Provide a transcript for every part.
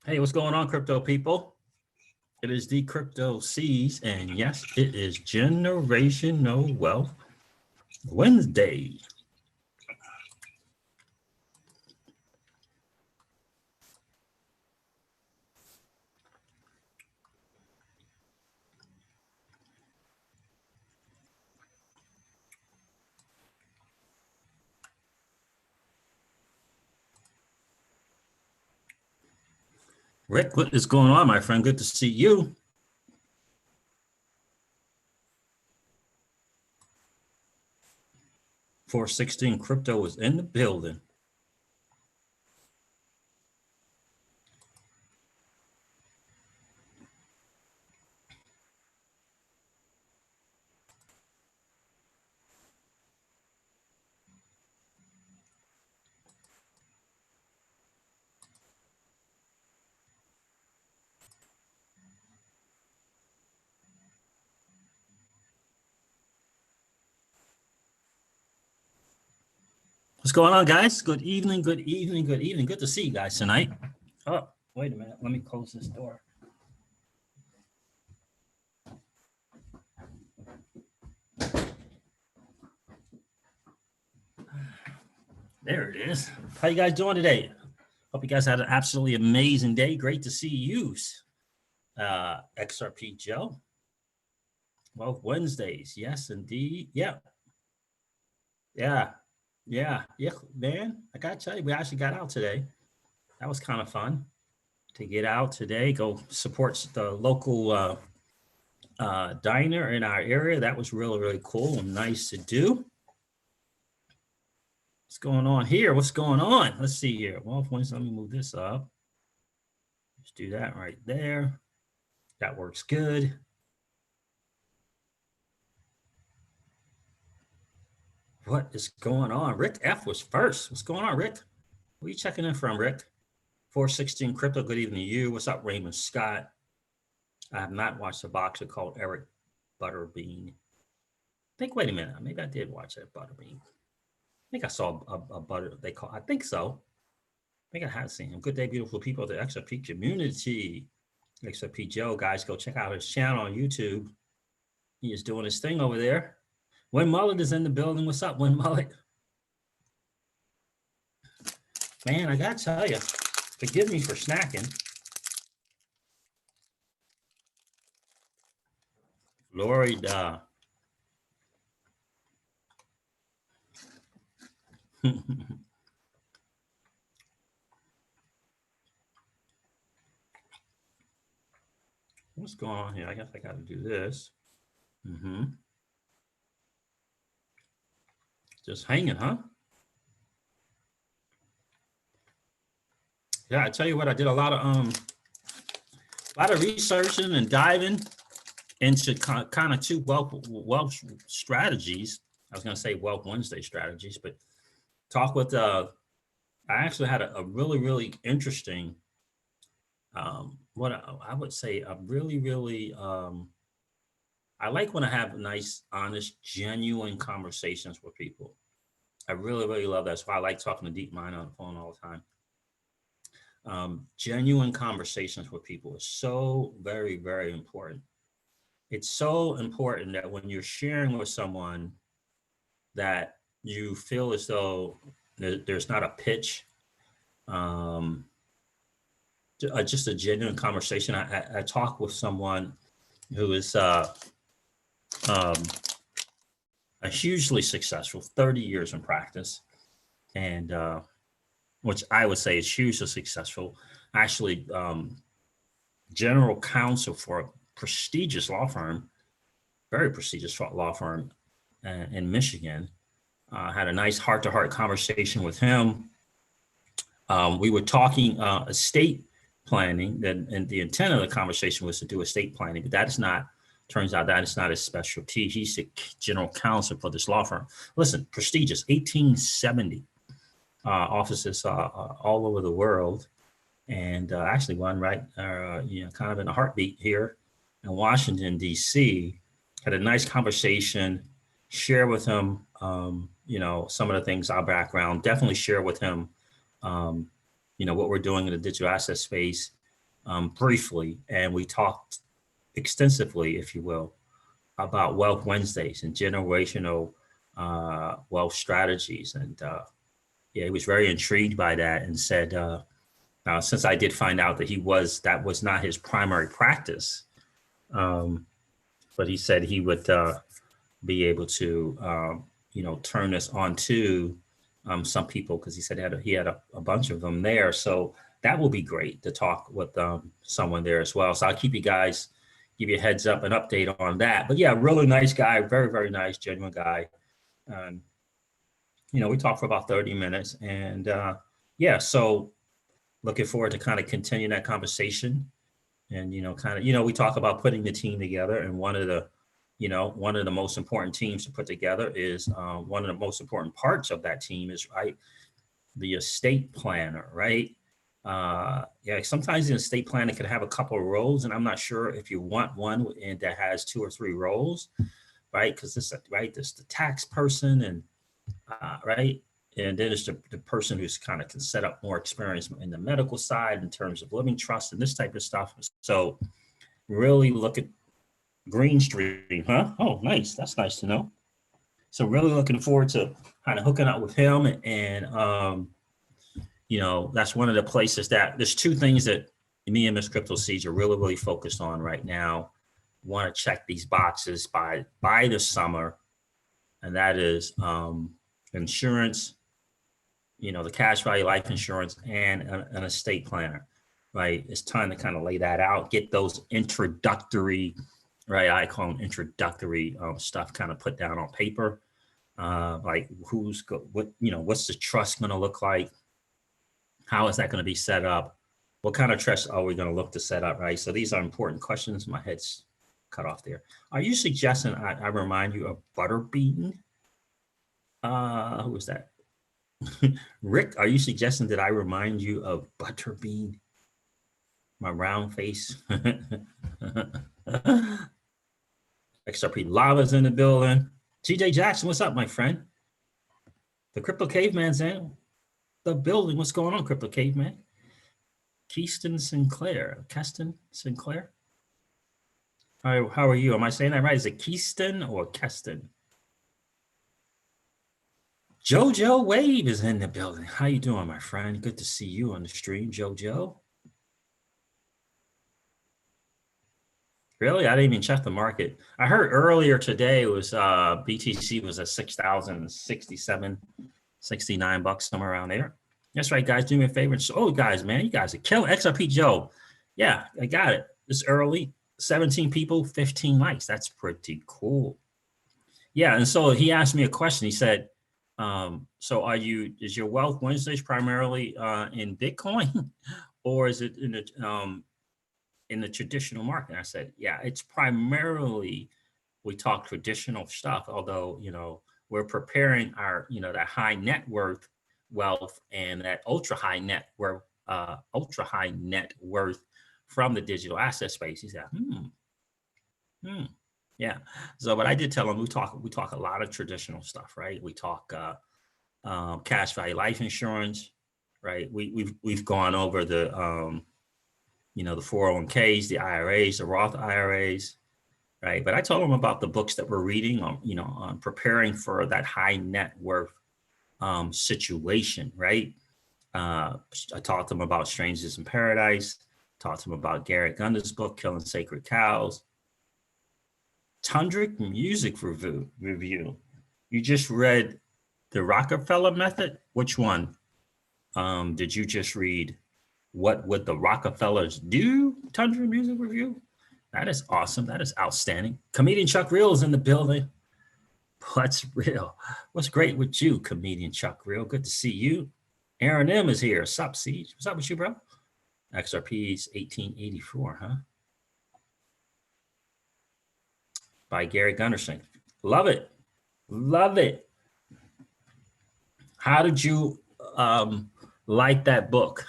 Hey, what's going on, crypto people? It is the Crypto C's, and yes, it is Generational Wealth Wednesday. Rick, what is going on, my friend? Good to see you. $416 crypto is in the building. What's going on, guys? Good evening, good evening, good evening. Good to see you guys tonight. Oh, wait a minute. Let me close this door. There it is. How you guys doing today? Hope you guys had an absolutely amazing day. Great to see you, XRP Joe. Well, Wednesdays. Yes, indeed. Yeah. Yeah, man. I gotta tell you, we actually got out today. That was kind of fun to get out today, go support the local diner in our area. That was really, really cool and nice to do. What's going on here? What's going on? Let's see here. Well, let me move this up. Let's do that right there. That works good. What is going on? Rick F was first. What's going on, Rick? Where are you checking in from, Rick? 416 crypto. Good evening to you. What's up, Raymond Scott? I have not watched a boxer called Eric Butterbean. Wait a minute. Maybe I did watch that Butterbean. I think I saw a butter they call. I think so. I think I have seen him. Good day, beautiful people of the XRP community. XRP Joe, guys, go check out his channel on YouTube. He is doing his thing over there. Win Mullet is in the building. What's up, Win Mullet? Man, I gotta tell you, forgive me for snacking. Florida. What's going on here? I guess I got to do this. Just hanging, huh? Yeah, I tell you what, I did a lot of researching and diving into kind of two wealth strategies. I was going to say Wealth Wednesday strategies, but talk with I actually had a really, really interesting what I would say a really I like when I have nice, honest, genuine conversations with people. I really love that. That's why I like talking to Deep Mind on the phone all the time. Genuine conversations with people is so very important. It's so important that when you're sharing with someone that you feel as though there's not a pitch, just a genuine conversation. I talk with someone who is a hugely successful, 30 years in practice, and which I would say is hugely successful. Actually, general counsel for a prestigious law firm, very prestigious law firm in Michigan. Had a nice heart-to-heart conversation with him. We were talking estate planning, and the intent of the conversation was to do estate planning, but that is not, turns out that is not his specialty. He's the general counsel for this law firm. Listen, prestigious, 1870 offices all over the world, and actually one right, kind of in a heartbeat here in Washington, D.C. Had a nice conversation, share with him, some of the things, our background, definitely share with him, what we're doing in the digital asset space. briefly, and we talked extensively, if you will, about Wealth Wednesdays and generational wealth strategies. And yeah, he was very intrigued by that and said, since I did find out that that was not his primary practice, but he said he would be able to, turn this on to some people, because he said he had a bunch of them there. So that will be great to talk with someone there as well. So I'll keep you guys, give you a heads up, an update on that. But yeah, really nice guy, very, very nice, genuine guy. We talked for about 30 minutes, and yeah, so looking forward to kind of continue that conversation. And, we talk about putting the team together, and one of the most important teams to put together is one of the most important parts of that team is, right, the estate planner, right? Yeah, sometimes the estate planner can have a couple of roles, and I'm not sure if you want one that has 2 or 3 roles, right? Because this the tax person, and right, and then it's the person who's kind of can set up more experience in the medical side in terms of living trust and this type of stuff. So really look at Green Street, huh? Oh, nice. That's nice to know. So really looking forward to kind of hooking up with him. And, that's one of the places that there's 2 things that me and Miss Crypto Seeds are really, really focused on right now. Want to check these boxes by the summer. And that is insurance, the cash value life insurance, and an estate planner, right? It's time to kind of lay that out, get those introductory, right? I call them introductory stuff kind of put down on paper. Like what's the trust going to look like? How is that going to be set up? What kind of trust are we going to look to set up, right? So these are important questions. My head's cut off there. Are you suggesting I remind you of Butterbean? Who was that? Rick, are you suggesting that I remind you of Butterbean? My round face. XRP Lava's in the building. TJ Jackson, what's up, my friend? The Crypto Caveman's in the building. What's going on, Crypto Caveman? Keston Sinclair. How are you? Am I saying that right? Is it Keaston or Keston? Jojo Wave is in the building. How you doing, my friend? Good to see you on the stream, Jojo. Really? I didn't even check the market. I heard earlier today was BTC was at 6,067, 69 bucks, somewhere around there. That's right, guys. Do me a favor. Oh, guys, man, you guys are killing XRP Joe. Yeah, I got it. It's early. 17 people, 15 likes. That's pretty cool. Yeah, and so he asked me a question. He said, so is your Wealth Wednesdays primarily in Bitcoin, or is it in the traditional market? And I said, yeah, it's primarily, we talk traditional stuff, although, we're preparing our, that high net worth wealth and that ultra high net worth from the digital asset space. He said, yeah. So, but I did tell him we talk a lot of traditional stuff, right? We talk cash value life insurance, right? We've gone over the the 401ks, the IRAs, the Roth IRAs, right? But I told him about the books that we're reading on preparing for that high net worth situation, right? I talked to him about Strangers in Paradise, talked to him about Garrett Gunder's book, Killing Sacred Cows. Tundrick Music Review. You just read The Rockefeller Method? Which one? Did you just read What Would the Rockefellers Do? Tundrick Music Review? That is awesome. That is outstanding. Comedian Chuck Real is in the building. What's real? What's great with you, Comedian Chuck Real? Good to see you. Aaron M is here. What's up, Siege? What's up with you, bro? XRP's 1884, huh? By Gary Gunderson. Love it. Love it. How did you like that book?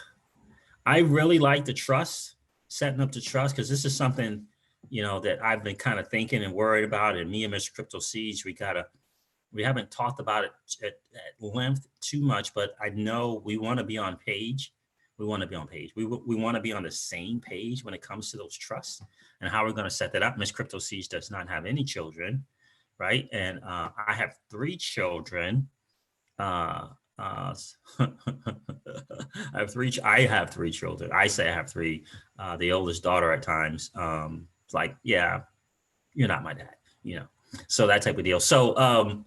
I really like the trust, setting up the trust, because this is something, that I've been kind of thinking and worried about. And me and Mr. Crypto Siege, we haven't talked about it at length too much, but I know we want to be on page We want to be on page. We want to be on the same page when it comes to those trusts and how we're going to set that up. Miss Crypto Siege does not have any children, right? And I have 3 children. I have 3 children. I say I have 3. The oldest daughter at times, it's like, yeah, you're not my dad, so that type of deal. So,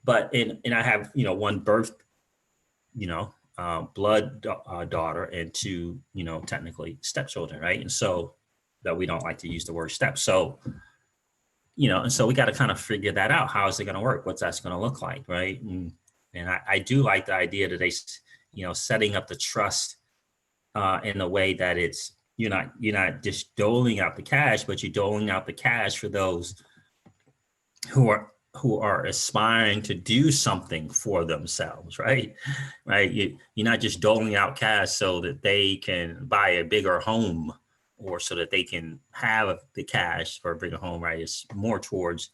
but and I have, 1 birth, blood daughter and 2, technically stepchildren, right? And so that we don't like to use the word step. So, and so we got to kind of figure that out. How is it going to work? What's that's going to look like, right? And I do like the idea that they, setting up the trust in a way that it's you're not just doling out the cash, but you're doling out the cash for those who are aspiring to do something for themselves, right? Right. You're not just doling out cash so that they can buy a bigger home or so that they can have the cash for a bigger home, right? It's more towards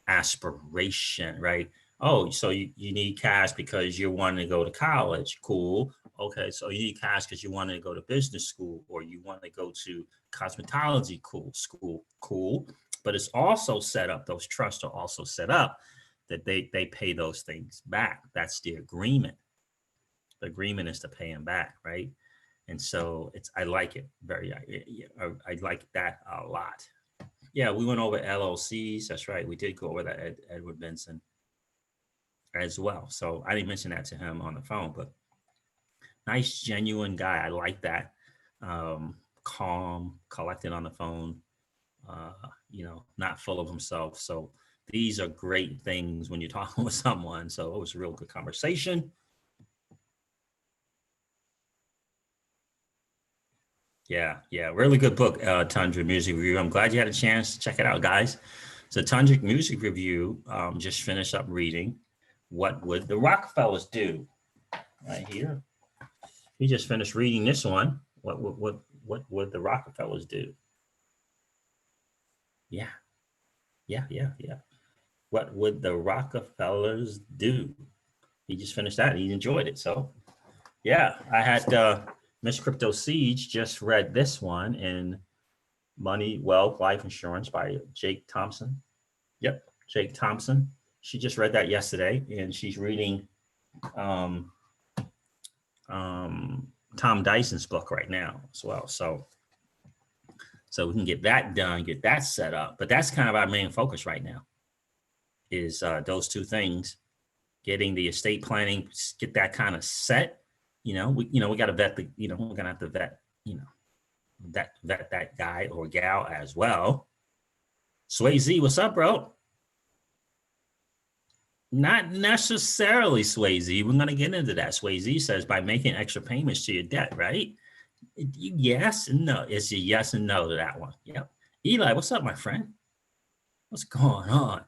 aspiration, right? Oh, so you need cash because you're wanting to go to college. Cool. Okay, so you need cash because you want to go to business school or you want to go to cosmetology school. Cool. But it's also set up, those trusts are also set up that they pay those things back. That's the agreement. The agreement is to pay them back, right? And so I like it I like that a lot. Yeah, we went over LLCs. That's right. We did go over that, Edward Benson as well. So I didn't mention that to him on the phone, but nice, genuine guy. I like that. Calm, collected on the phone, not full of himself. So these are great things when you're talking with someone. So it was a real good conversation. Yeah, really good book, Tundra Music Review. I'm glad you had a chance to check it out, guys. So Tundra Music Review, just finished up reading What Would the Rockefellers Do? Right here. He just finished reading this one. What would the Rockefellers do? Yeah. What would the Rockefellers do? He just finished that. He enjoyed it. So yeah, I had Miss Crypto Siege just read this one in Money, Wealth, Life Insurance by Jake Thompson. Yep, Jake Thompson. She just read that yesterday, and she's reading Tom Dyson's book right now as well. So we can get that done, get that set up. But that's kind of our main focus right now is those 2 things, getting the estate planning, get that kind of set. We got to vet we're going to have to vet, vet that guy or gal as well. Sway Z, what's up, bro? Not necessarily Sway Z. We're going to get into that. Sway Z says by making extra payments to your debt, right? Yes and no. It's a yes and no to that one. Yep. Eli, what's up, my friend? What's going on?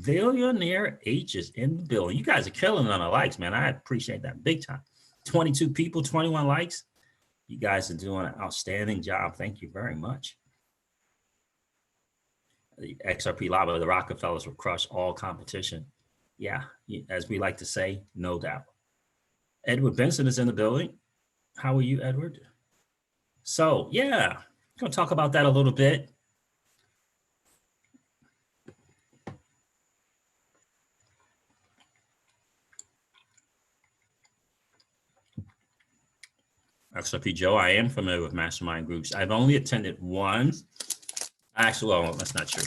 Billionaire H is in the building. You guys are killing on the likes, man. I appreciate that big time. 22 people, 21 likes. You guys are doing an outstanding job. Thank you very much. The XRP Lava, the Rockefellers will crush all competition. Yeah, as we like to say, no doubt. Edward Benson is in the building. How are you, Edward? So, yeah, I'm going to talk about that a little bit. XRP Joe, I am familiar with mastermind groups. I've only attended one. Actually, well, that's not true.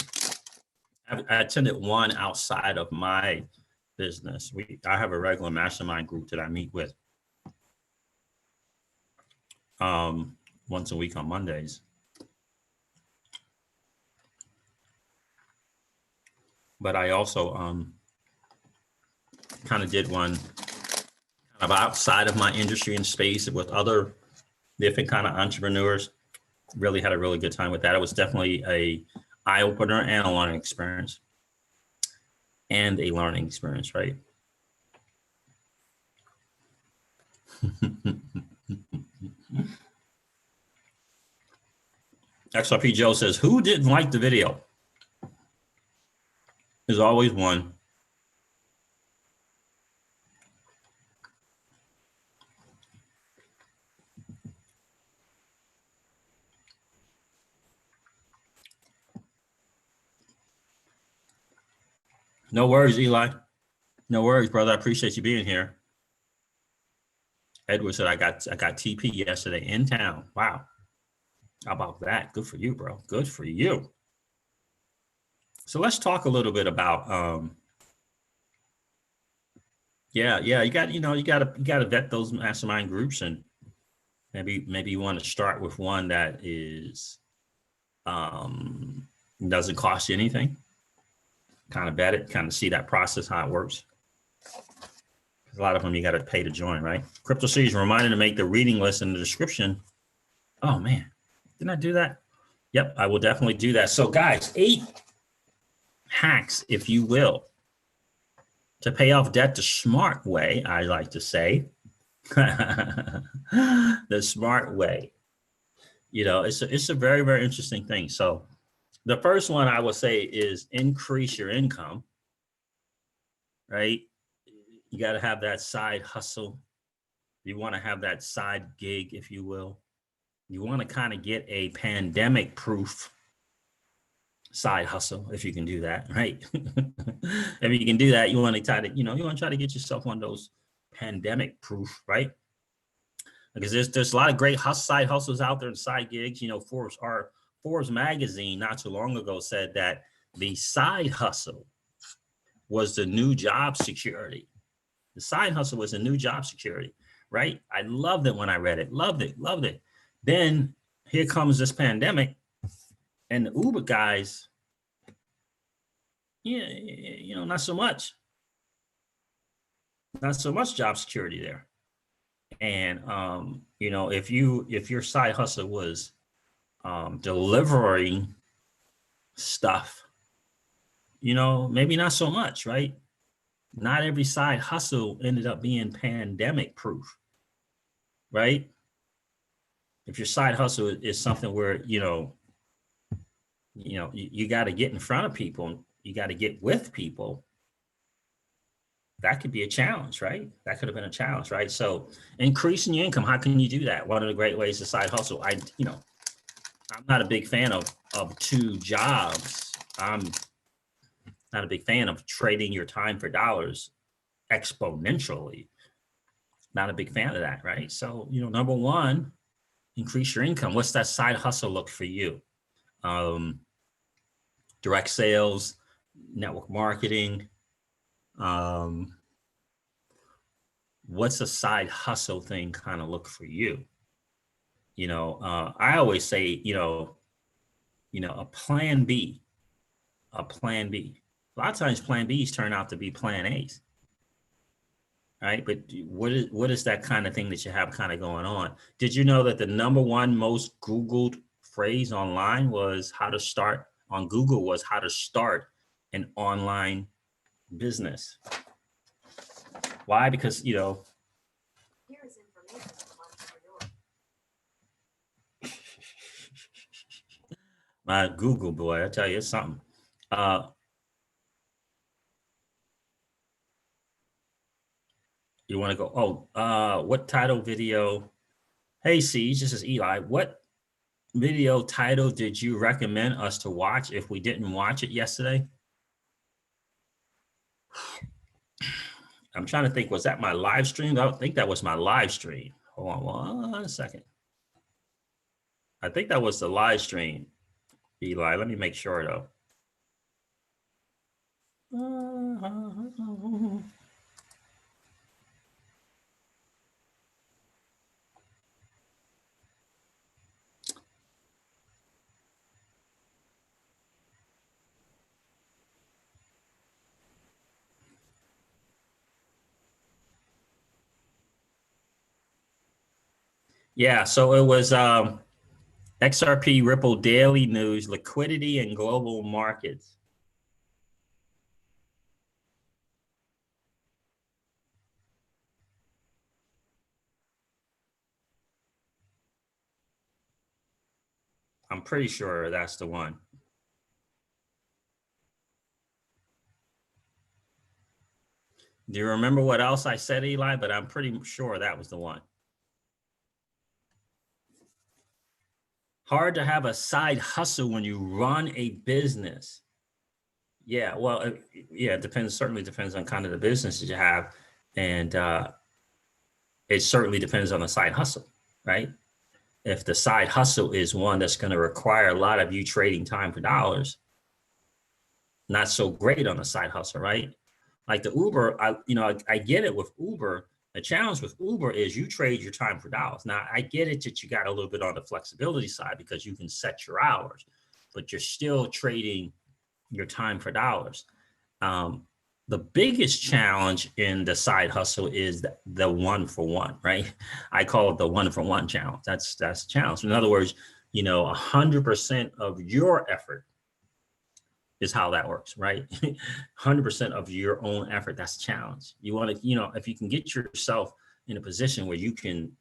I attended one outside of my business. I have a regular mastermind group that I meet with once a week on Mondays. But I also kind of did one kind of outside of my industry and space with other different kind of entrepreneurs. Really had a really good time with that. It was definitely a eye-opener and a learning experience. Right? XRP Joe says, who didn't like the video? There's always one. No worries, Eli. No worries, brother. I appreciate you being here. Edward said I got TP yesterday in town. Wow. How about that? Good for you, bro. Good for you. So let's talk a little bit about yeah, you gotta vet those mastermind groups, and maybe you want to start with one that is doesn't cost you anything. Kind of vet it, kind of see that process, how it works. A lot of them you got to pay to join, right? Crypto Series reminded to make the reading list in the description. Oh man, didn't I do that? Yep, I will definitely do that. So guys, 8 hacks, if you will, to pay off debt the smart way, I like to say. The smart way. You know, it's a very, very interesting thing. So the first one I would say is increase your income, right? You got to have that side hustle. You want to have that side gig, if you will. You want to kind of get a pandemic proof side hustle, if you can do that, right? If you can do that, you want to try to, you want to try to get yourself one of those pandemic proof, right? Because there's a lot of great side hustles out there and side gigs. Forbes magazine not too long ago said that the side hustle was the new job security. The side hustle was the new job security, right? I loved it when I read it. Loved it, loved it. Then here comes this pandemic, and the Uber guys, yeah, not so much job security there. And if your side hustle was delivering stuff, maybe not so much, right? Not every side hustle ended up being pandemic proof, right? If your side hustle is something where you got to get in front of people, you got to get with people, that could be a challenge, right? That could have been a challenge, right? So increasing your income, how can you do that? One of the great ways to side hustle. I'm not a big fan of 2 jobs. I'm not a big fan of trading your time for dollars exponentially. Not a big fan of that, right? So, number one, increase your income. What's that side hustle look for you? Direct sales, network marketing. What's a side hustle thing kind of look for you? I always say, a plan B, a plan B. A lot of times plan Bs turn out to be plan As, right? But what is that kind of thing that you have kind of going on? Did you know that the number one most Googled phrase online was how to start an online business? Why? Because, here is information from my Google boy, I tell you, it's something. You want to go, what title video? Hey, Siege, this is Eli. What video title did you recommend us to watch if we didn't watch it yesterday? I'm trying to think, was that my live stream? I don't think that was my live stream. Hold on 1 second. I think that was the live stream, Eli. Let me make sure, though. Yeah, so it was XRP Ripple Daily News, Liquidity and Global Markets. I'm pretty sure that's the one. Do you remember what else I said, Eli? But I'm pretty sure that was the one. Hard to have a side hustle when you run a business. Yeah, well, yeah, it depends. Certainly depends on kind of the business that you have, and it certainly depends on the side hustle, right? If the side hustle is one that's going to require a lot of you trading time for dollars, not so great on the side hustle, right? Like the Uber, I get it with Uber. The challenge with Uber is you trade your time for dollars. Now, I get it that you got a little bit on the flexibility side because you can set your hours, but you're still trading your time for dollars. Um, the biggest challenge in the side hustle is the one for one, right? I call it the one for one challenge. That's a challenge. In other words, 100% of your effort is how that works, right? 100% of your own effort. That's a challenge. You want to, if you can get yourself in a position where you can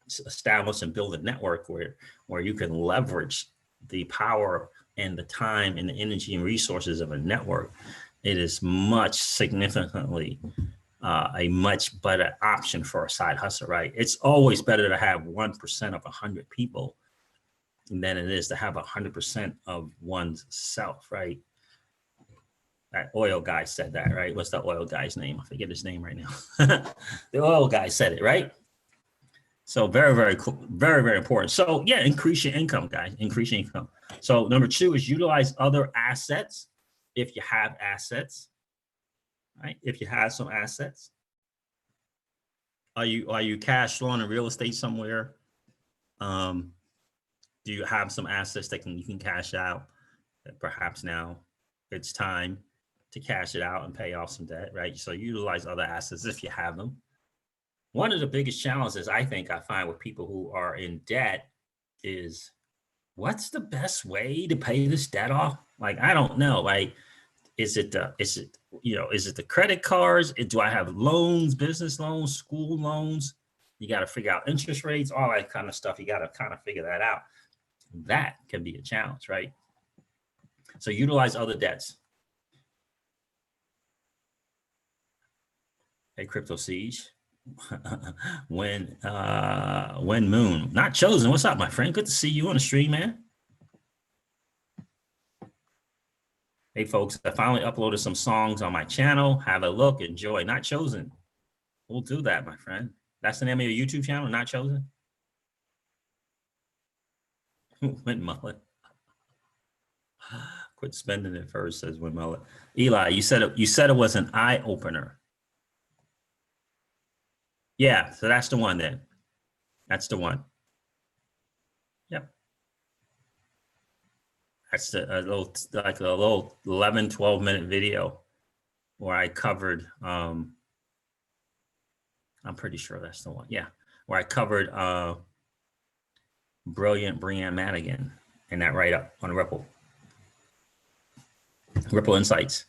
establish and build a network where you can leverage the power and the time and the energy and resources of a network, it is much significantly a much better option for a side hustle, right? It's always better to have 1% of 100 people than it is to have 100% of one's self, right? That oil guy said that, right? What's the oil guy's name? I forget his name right now. The oil guy said it, right? So very, very cool, very, very important. So yeah, increase your income, guys. Increase your income. So number 2 is utilize other assets if you have assets, right? If you have some assets, are you cash flowing in real estate somewhere? Um, do you have some assets that you can cash out? Perhaps now it's time to cash it out and pay off some debt, right? So utilize other assets if you have them. One of the biggest challenges I find with people who are in debt is, what's the best way to pay this debt off? Like, I don't know. Like, is it the credit cards? Do I have loans, business loans, school loans? You got to figure out interest rates, all that kind of stuff. You got to kind of figure that out. That can be a challenge, right? So utilize other debts. Hey, Crypto Siege. when Moon, not chosen. What's up, my friend? Good to see you on the stream, man. Hey, folks, I finally uploaded some songs on my channel. Have a look, enjoy. Not chosen. We'll do that, my friend. That's the name of your YouTube channel, Not Chosen? Win Mullet. Quit spending it first, says Win Mullet. Eli, you said it was an eye opener. Yeah, so that's the one then. That's the one. Yep. That's a little 11, 12-minute video where I covered, I'm pretty sure that's the one. Yeah, where I covered brilliant Brianne Madigan and that write-up on Ripple Insights.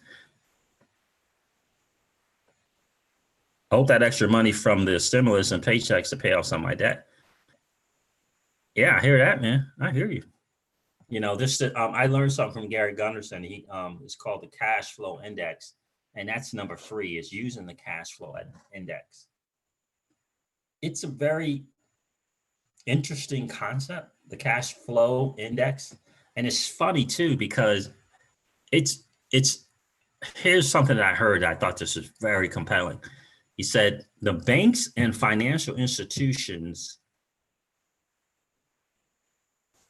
I hope that extra money from the stimulus and paychecks to pay off some of my debt. Yeah, I hear that, man. I hear you. I learned something from Gary Gunderson. He it's called the cash flow index, and that's number 3 is using the cash flow index. It's a very interesting concept, the cash flow index, and it's funny too because it's here's something that I heard that I thought this was very compelling. He said the banks and financial institutions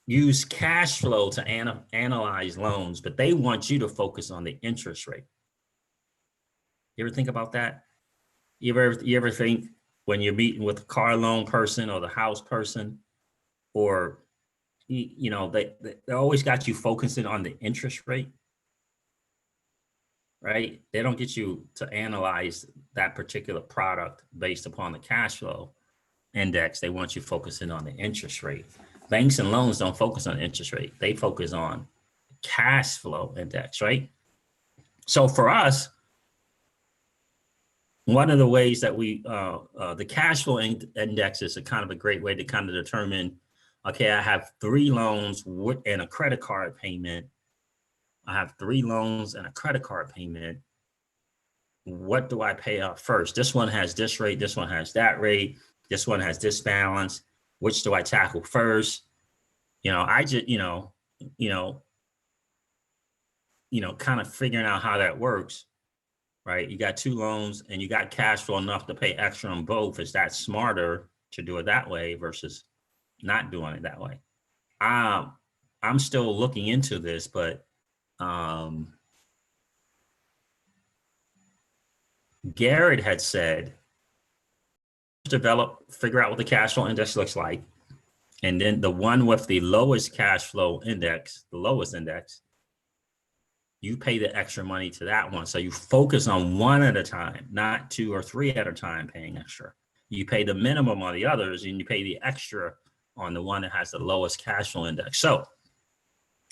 use cash flow to analyze loans, but they want you to focus on the interest rate. You ever think about that? You ever think when you're meeting with a car loan person or the house person, or they always got you focusing on the interest rate, right? They don't get you to analyze that particular product based upon the cash flow index. They want you focusing on the interest rate. Banks and loans don't focus on interest rate. They focus on cash flow index, right? So for us, one of the ways that we, the cash flow index is a kind of a great way to kind of determine, okay, I have 3 loans and a credit card payment. I have 3 loans and a credit card payment. What do I pay off first? This one has this rate. This one has that rate. This one has this balance. Which do I tackle first? I just, kind of figuring out how that works, right? You got two loans and you got cash flow enough to pay extra on both. Is that smarter to do it that way versus not doing it that way? I'm still looking into this, but Garrett had said, figure out what the cash flow index looks like. And then the one with the lowest cash flow index, the lowest index, you pay the extra money to that one. So you focus on one at a time, not two or three at a time paying extra. You pay the minimum on the others and you pay the extra on the one that has the lowest cash flow index. So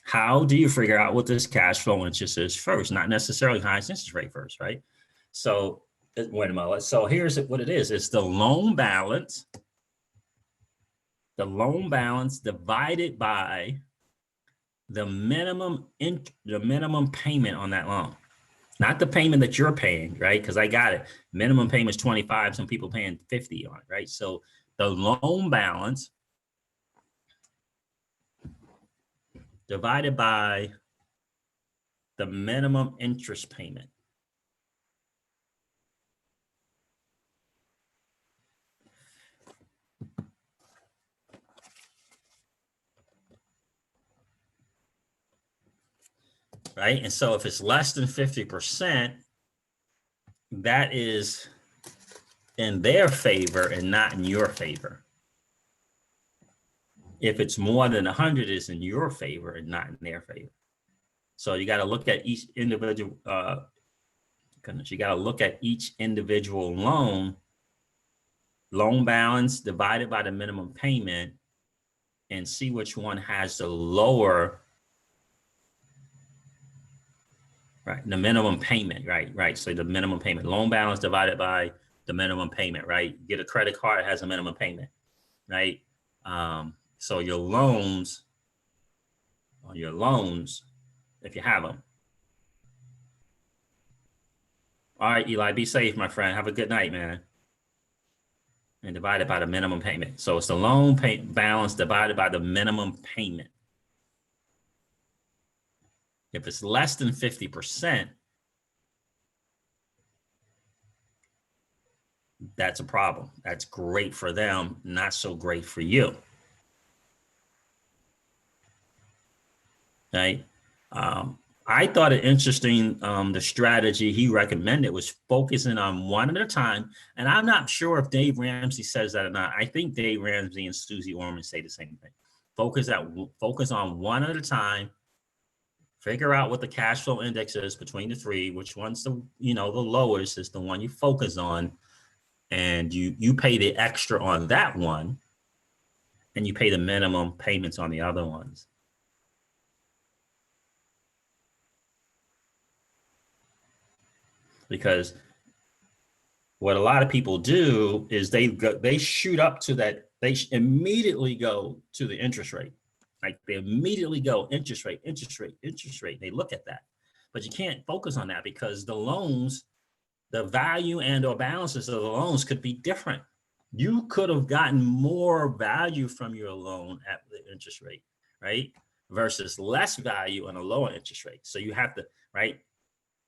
how do you figure out what this cash flow interest is first? Not necessarily highest interest rate first, right? So wait a minute. So here's what it is. It's the loan balance divided by the minimum payment on that loan. Not the payment that you're paying, right? Because I got it. Minimum payment is 25, some people paying 50 on it, right? So the loan balance divided by the minimum interest payment. Right? And so if it's less than 50%, that is in their favor and not in your favor. If it's more than 100, it's in your favor and not in their favor. So you got to look at each individual, you got to look at each individual loan balance divided by the minimum payment and see which one has the lower, right? The minimum payment, right? So the minimum payment, loan balance divided by the minimum payment, right? Get a credit card, it has a minimum payment, right? So your loans, if you have them. All right, Eli, be safe, my friend. Have a good night, man. And divided by the minimum payment. So it's the loan balance divided by the minimum payment. If it's less than 50%, that's a problem. That's great for them, not so great for you. Right? I thought it interesting, the strategy he recommended was focusing on one at a time. And I'm not sure if Dave Ramsey says that or not. I think Dave Ramsey and Susie Orman say the same thing. Focus on one at a time. Figure out what the cash flow index is between the three, which one's the lowest is the one you focus on. And you pay the extra on that one, and you pay the minimum payments on the other ones. Because what a lot of people do is they shoot up to that. They immediately go to the interest rate. Like they immediately go interest rate. They look at that, but you can't focus on that because the loans, the value and or balances of the loans could be different. You could have gotten more value from your loan at the interest rate, right? Versus less value on a lower interest rate. So you have to, right?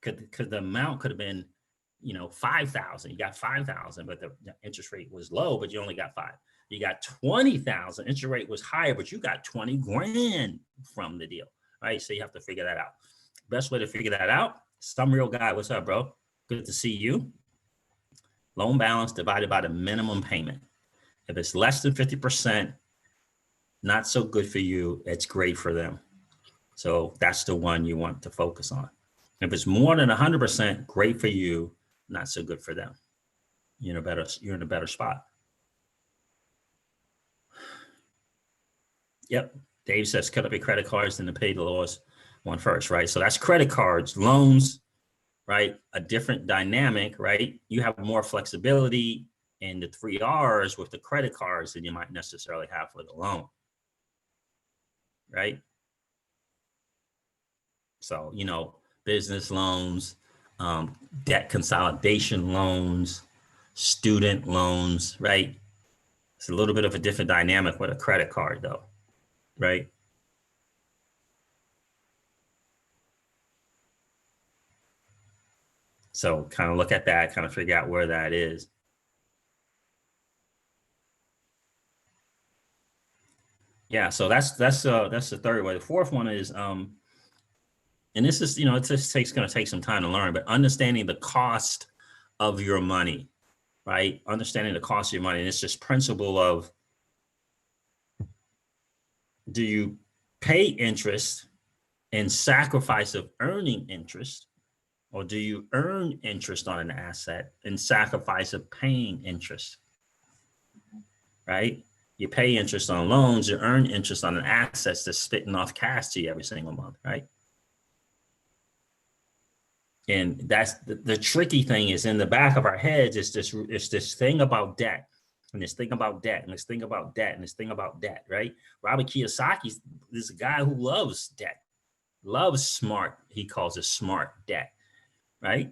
Because the amount could have been, 5,000. You got 5,000, but the interest rate was low, but you only got 5. You got 20,000. Interest rate was higher, but you got 20 grand from the deal, right? So you have to figure that out. Best way to figure that out, Some Real Guy. What's up, bro? Good to see you. Loan balance divided by the minimum payment. If it's less than 50%, not so good for you. It's great for them. So that's the one you want to focus on. If it's more than 100%, great for you, not so good for them. You're in a better spot. Yep. Dave says cut up your credit cards and to pay the lowest one first, right? So that's credit cards, loans, right? A different dynamic, right? You have more flexibility in the 3 R's with the credit cards than you might necessarily have for the loan, right? So, business loans, debt consolidation loans, student loans, right? It's a little bit of a different dynamic with a credit card though, right? So kind of look at that, kind of figure out where that is. Yeah, so that's the third way. The fourth one is and this is, it just going to take some time to learn, but understanding the cost of your money, right? Understanding the cost of your money. And it's this principle of, do you pay interest in sacrifice of earning interest, or do you earn interest on an asset in sacrifice of paying interest, right? You pay interest on loans, you earn interest on an asset that's spitting off cash to you every single month, right? And that's the tricky thing, is in the back of our heads, it's this thing about debt, and this thing about debt, and this thing about debt, and this thing about debt, right? Robert Kiyosaki's this guy who loves debt, loves smart, he calls it smart debt, right?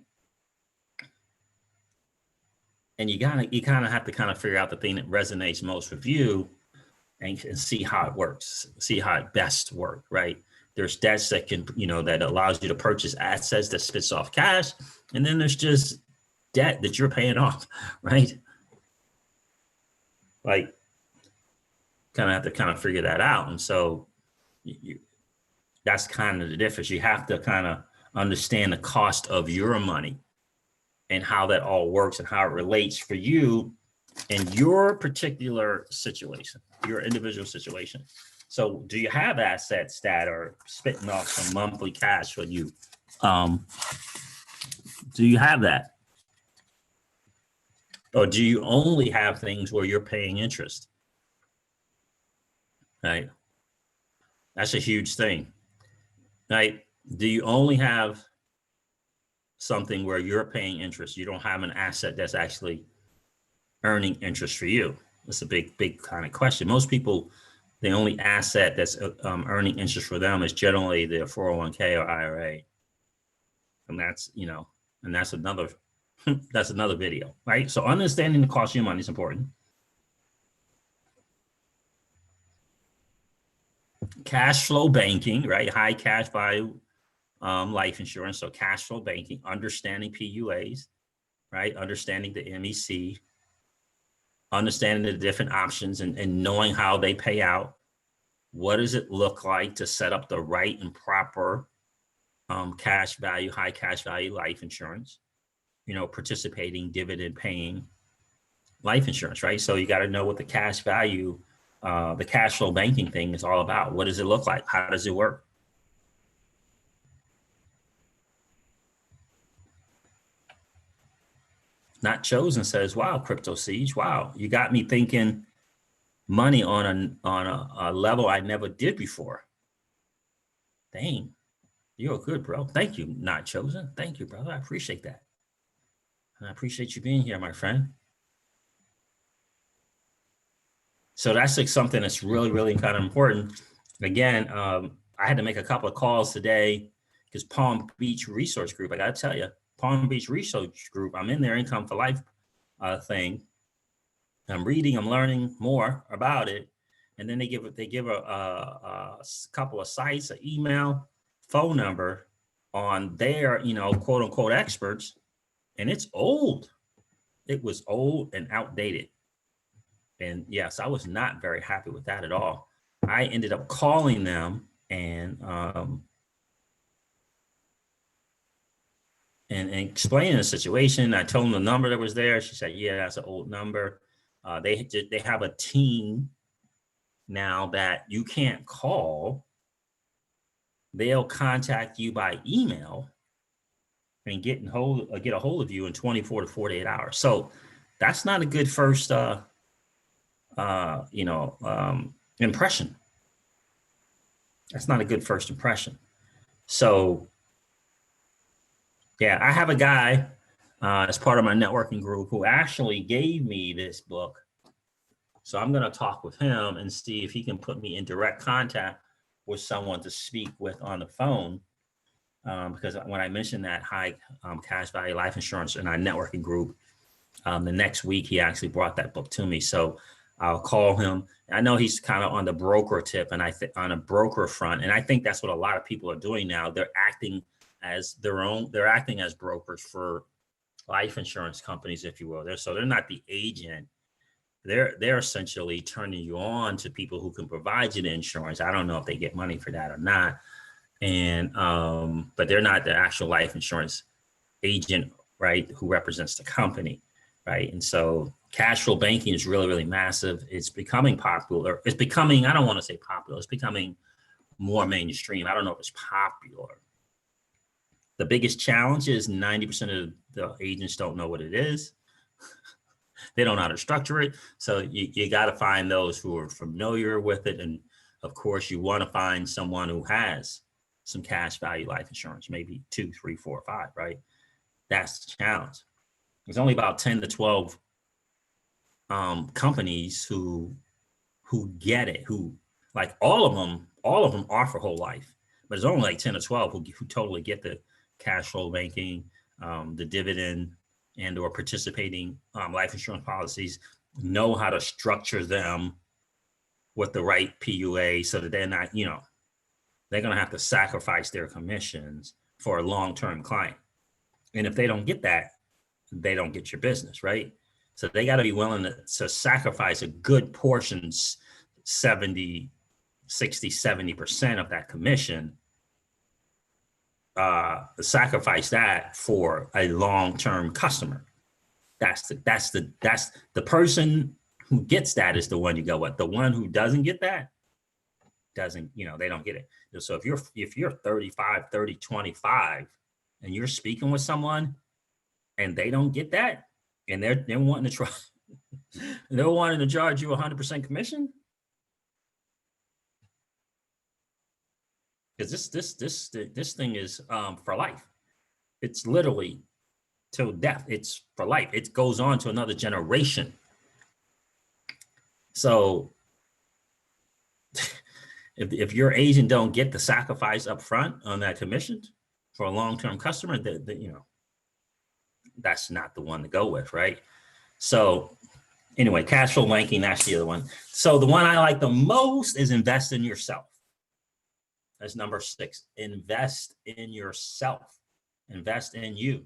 And you kind of have to kind of figure out the thing that resonates most with you, and see how it works, see how it best works, right? There's debts that can, that allows you to purchase assets that spits off cash. And then there's just debt that you're paying off, right? Like, kind of have to kind of figure that out. And so that's kind of the difference. You have to kind of understand the cost of your money and how that all works and how it relates for you in your particular situation, your individual situation. So do you have assets that are spitting off some monthly cash for you? Do you have that? Or do you only have things where you're paying interest? Right? That's a huge thing, right? Do you only have something where you're paying interest? You don't have an asset that's actually earning interest for you? That's a big kind of question. Most people, the only asset that's earning interest for them is generally their 401k or IRA. And that's, and that's another, that's another video, right? So understanding the cost of your money is important. Cash flow banking, right? High cash value life insurance. So cash flow banking, understanding PUAs, right? Understanding the MEC, understanding the different options, and knowing how they pay out. What does it look like to set up the right and proper cash value, high cash value life insurance, participating dividend paying life insurance, right? So you got to know what the cash value, the cash flow banking thing is all about. What does it look like? How does it work? Not Chosen says, wow, Crypto Siege, wow, you got me thinking money on a level I never did before. Dang, you're good, bro. Thank you, Not Chosen. Thank you, brother. I appreciate that. And I appreciate you being here, my friend. So that's like something that's really, really kind of important. Again, I had to make a couple of calls today because Palm Beach Research Group, I got to tell you, Palm Beach Research Group, I'm in their income for life thing. I'm reading, I'm learning more about it. And then they give a couple of sites, an email, phone number on their, quote unquote experts. And it's old. It was old and outdated. And yes, I was not very happy with that at all. I ended up calling them and explaining the situation. I told them the number that was there. She said, yeah, that's an old number. They have a team now that you can't call. They'll contact you by email and get a hold of you in 24 to 48 hours. So that's not a good first impression. That's not a good first impression. So yeah, I have a guy as part of my networking group who actually gave me this book. So I'm going to talk with him and see if he can put me in direct contact with someone to speak with on the phone. Because when I mentioned that high cash value life insurance in our networking group, the next week he actually brought that book to me. So I'll call him. I know he's kind of on the broker tip and on a broker front. And I think that's what a lot of people are doing now. They're acting as brokers for life insurance companies, if you will. They're not the agent. They're essentially turning you on to people who can provide you the insurance. I don't know if they get money for that or not. And but they're not the actual life insurance agent, right, who represents the company, right? And so cash flow banking is really, really massive. It's becoming popular. It's becoming, I don't want to say popular, it's becoming more mainstream. I don't know if it's popular. The biggest challenge is 90% of the agents don't know what it is. They don't know how to structure it. So you got to find those who are familiar with it. And of course, you want to find someone who has some cash value life insurance, maybe 2, 3, 4, 5, right? That's the challenge. There's only about 10 to 12 companies who get it, who like all of them offer whole life, but there's only like 10 or 12 who totally get the cash flow banking, the dividend and or participating life insurance policies, know how to structure them with the right PUA so that they're not, they're going to have to sacrifice their commissions for a long-term client. And if they don't get that, they don't get your business, right? So they got to be willing to sacrifice a good portion, 70, 60, 70% of that commission, sacrifice that for a long-term customer. That's the person who gets that is the one you go with. The one who doesn't get that doesn't, they don't get it. So if you're 35, 30, 25 and you're speaking with someone and they don't get that and they're wanting to try, they're wanting to charge you 100% commission. Because this thing is for life. It's literally till death. It's for life. It goes on to another generation. So if your agent don't get the sacrifice up front on that commission for a long-term customer, that's not the one to go with, right? So anyway, cash flow banking, that's the other one. So the one I like the most is invest in yourself. That's number 6. Invest in yourself. Invest in you.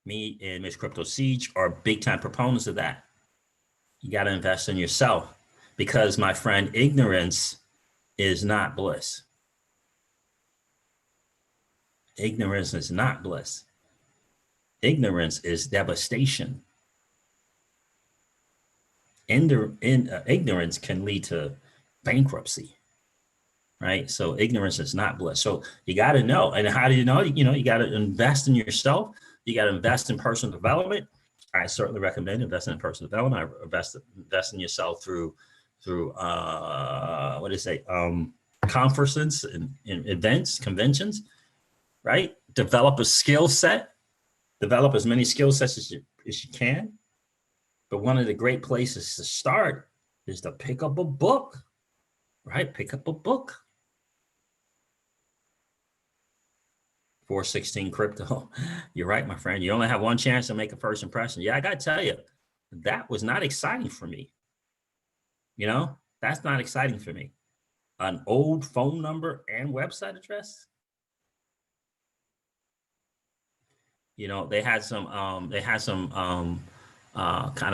Me and Miss Crypto Siege are big time proponents of that. You got to invest in yourself because, my friend, ignorance is not bliss. Ignorance is not bliss. Ignorance is devastation. Ignorance can lead to bankruptcy. Right? So ignorance is not bliss. So you got to know. And how do you know? You got to invest in yourself. You got to invest in personal development. I certainly recommend investing in personal development. I invest in yourself through conferences and events, conventions, right? Develop a skill set. Develop as many skill sets as you can. But one of the great places to start is to pick up a book, right? Pick up a book. 416 crypto. You're right, my friend. You only have one chance to make a first impression. Yeah, I got to tell you, that was not exciting for me. That's not exciting for me. An old phone number and website address. They had some kind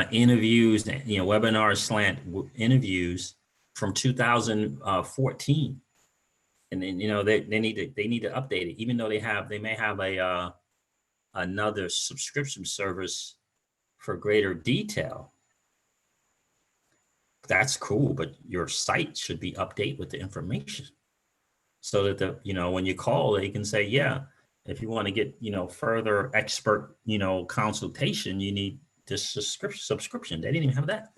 of interviews, webinars slant interviews from 2014. And then, they need to update it, even though they may have another subscription service for greater detail. That's cool, but your site should be updated with the information so that when you call, they can say, yeah, if you want to get, further expert, consultation, you need this subscription. They didn't even have that.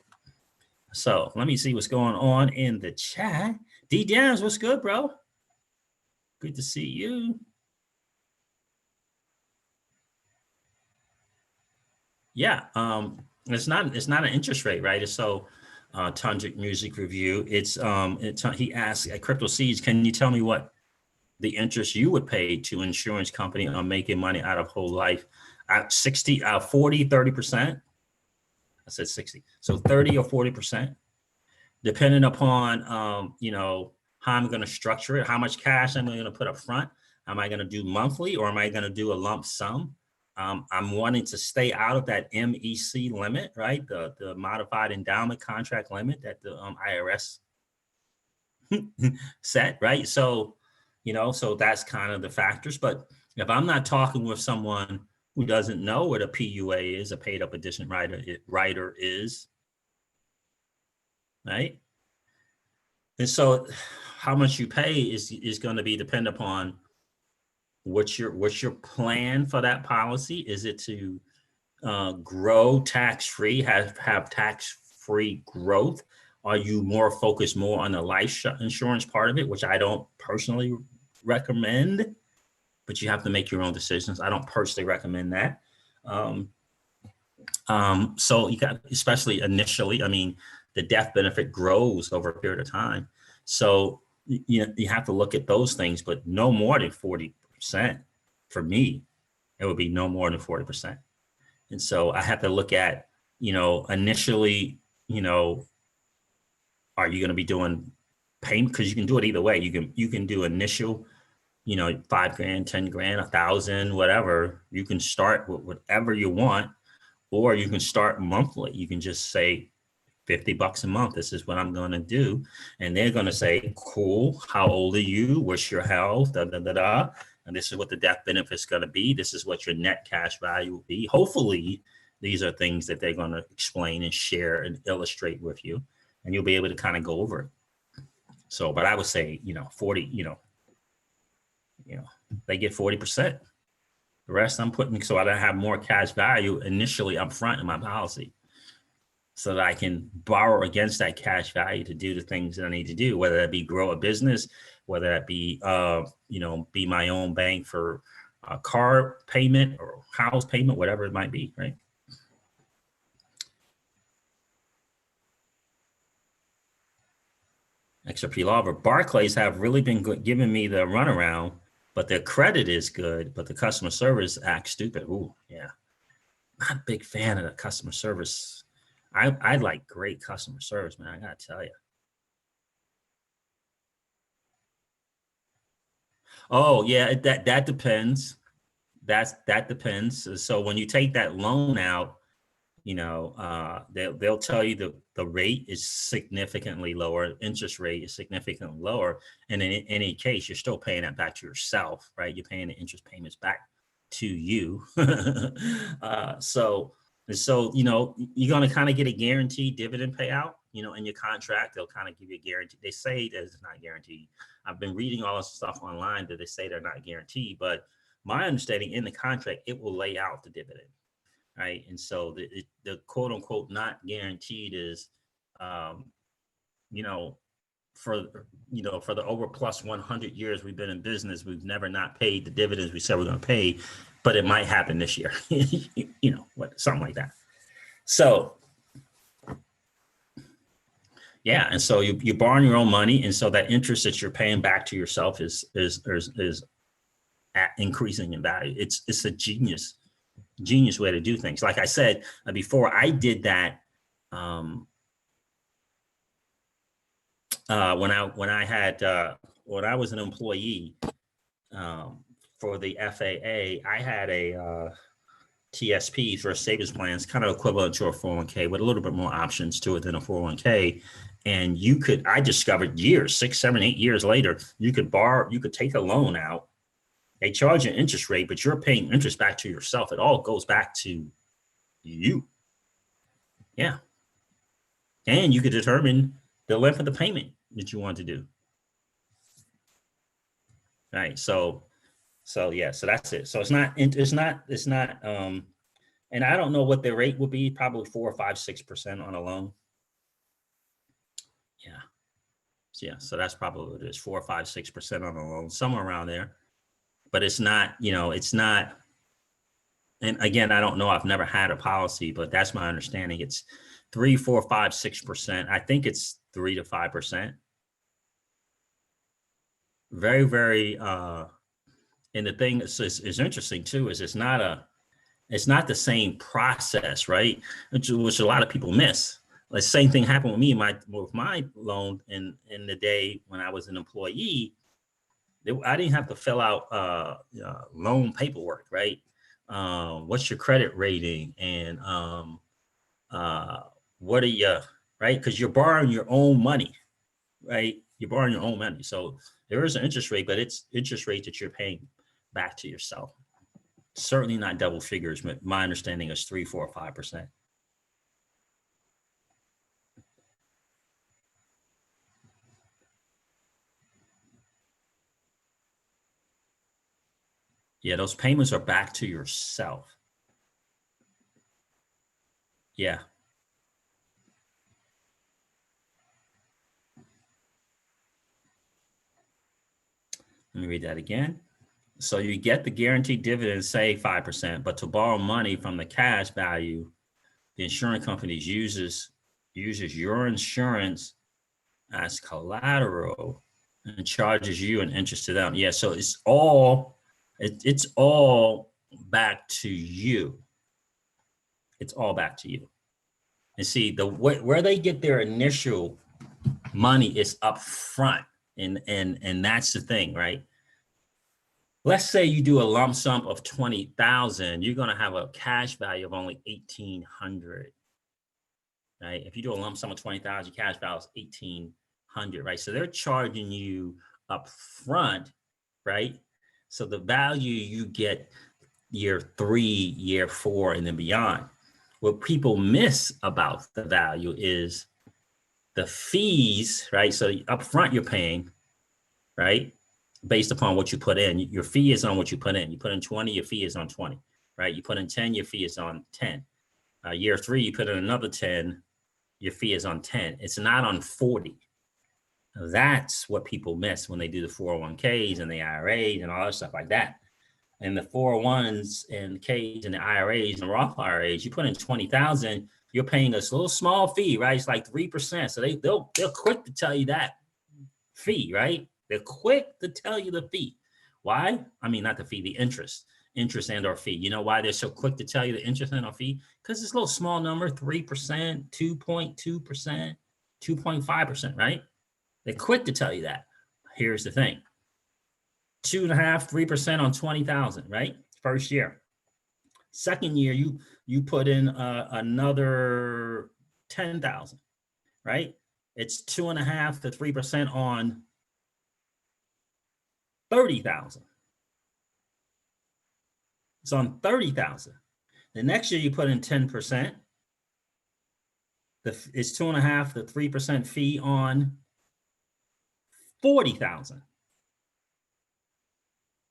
So let me see what's going on in the chat. D Downs, what's good, bro? Good to see you. Yeah, it's not an interest rate, right? It's so Tundrick Music Review. He asked at Crypto Seeds, can you tell me what the interest you would pay to insurance company on making money out of whole life? 40, 30%. I said 60. So 30 or 40%, depending upon how I'm going to structure it, how much cash I'm going to put up front. Am I going to do monthly or am I going to do a lump sum? I'm wanting to stay out of that MEC limit, right? The modified endowment contract limit that the IRS set, right? So, so that's kind of the factors. But if I'm not talking with someone who doesn't know what a PUA is, a paid up addition rider is, right? And so how much you pay is going to be dependent upon what's your plan for that policy. Is it to grow tax-free, have tax-free growth? Are you more on the life insurance part of it, which I don't personally recommend, but you have to make your own decisions. I don't personally recommend that. So you got, especially initially, I mean, the death benefit grows over a period of time. So you have to look at those things, but no more than 40%. For me, it would be no more than 40%. And so I have to look at, initially, are you going to be doing payment? Because you can do it either way. You can do initial, $5,000, 10 grand, 1,000, whatever. You can start with whatever you want, or you can start monthly. You can just say $50 a month. This is what I'm going to do. And they're going to say, cool. How old are you? What's your health? Da, da, da, da. And this is what the death benefit is going to be. This is what your net cash value will be. Hopefully, these are things that they're going to explain and share and illustrate with you, and you'll be able to kind of go over it. So, but I would say, 40, they get 40%. The rest I'm putting so I don't have more cash value initially up front in my policy, so that I can borrow against that cash value to do the things that I need to do, whether that be grow a business, whether that be, be my own bank for a car payment or house payment, whatever it might be, right? XRP Law, but Barclays have really been giving me the runaround, but their credit is good, but the customer service acts stupid. Ooh, yeah. Not a big fan of the customer service. I like great customer service, man. I gotta tell you. Oh yeah, that depends. That depends. So when you take that loan out, they'll tell you the rate is significantly lower, interest rate is significantly lower, and in any case, you're still paying that back to yourself, right? You're paying the interest payments back to you. So you're going to kind of get a guaranteed dividend payout. In your contract, they'll kind of give you a guarantee. They say that it's not guaranteed. I've been reading all this stuff online that they say they're not guaranteed, but my understanding in the contract, it will lay out the dividend. Right. And so the quote unquote not guaranteed is, for the over plus 100 years we've been in business, we've never not paid the dividends we said we're going to pay, but it might happen this year, something like that. So, yeah. And so you borrowing your own money. And so that interest that you're paying back to yourself is increasing in value. It's a genius way to do things. Like I said before, I did that when I was an employee for the FAA. I had a TSP for a savings plan. It's kind of equivalent to a 401k with a little bit more options to it than a 401k. And I discovered 6, 7, 8 years later, you could take a loan out. They charge an interest rate, but you're paying interest back to yourself. It all goes back to you. Yeah. And you could determine the length of the payment that you want to do. Right. So yeah, so that's it. So it's not, and I don't know what the rate would be, probably 4 or 5, 6% on a loan. Yeah. So that's probably what it is, 4 or 5, 6% on a loan, somewhere around there. But it's not, it's not. And again, I don't know. I've never had a policy, but that's my understanding. It's 3, 4, 5, 6%. I think it's 3 to 5%. Very, very. And the thing is interesting too is it's not the same process, right? Which a lot of people miss. The same thing happened with me with my loan in the day when I was an employee. I didn't have to fill out loan paperwork, right? What's your credit rating, and what are you, right? Because you're borrowing your own money, right? You're borrowing your own money. So there is an interest rate, but it's interest rate that you're paying back to yourself. Certainly not double figures. My understanding is 3, 4, 5%. Yeah, those payments are back to yourself. Yeah. Let me read that again. So you get the guaranteed dividend, say 5%, but to borrow money from the cash value, the insurance companies uses your insurance as collateral and charges you an interest to them. Yeah, so it's all back to you. It's all back to you. And see, where they get their initial money is up front, and that's the thing, right? Let's say you do a lump sum of 20,000, you're going to have a cash value of only 1,800, right? If you do a lump sum of 20,000, cash value is 1,800, right? So they're charging you up front, right? So the value you get year 3, year 4, and then beyond. What people miss about the value is the fees, right? So up front you're paying, right? Based upon what you put in. Your fee is on what you put in. You put in 20, your fee is on 20, right? You put in 10, your fee is on 10. Year 3, you put in another 10, your fee is on 10. It's not on 40. That's what people miss when they do the 401ks and the IRAs and all that stuff like that. And the 401s and Ks and the IRAs and Roth IRAs, you put in 20,000, you're paying a little small fee, right? It's like 3%. So they're quick to tell you that fee, right? They're quick to tell you the fee. Why? I mean, not the fee, the interest and or fee. You know why they're so quick to tell you the interest and or fee? Because it's a little small number, 3%, 2.2%, 2.5%, right? They're quick to tell you that. Here's the thing. 2.5%, 3% on 20,000, right? First year. Second year, you put in another 10,000, right? It's 2.5% to 3% on 30,000. It's on 30,000. The next year you put in 10%. It's 2.5% to 3% fee on 40,000.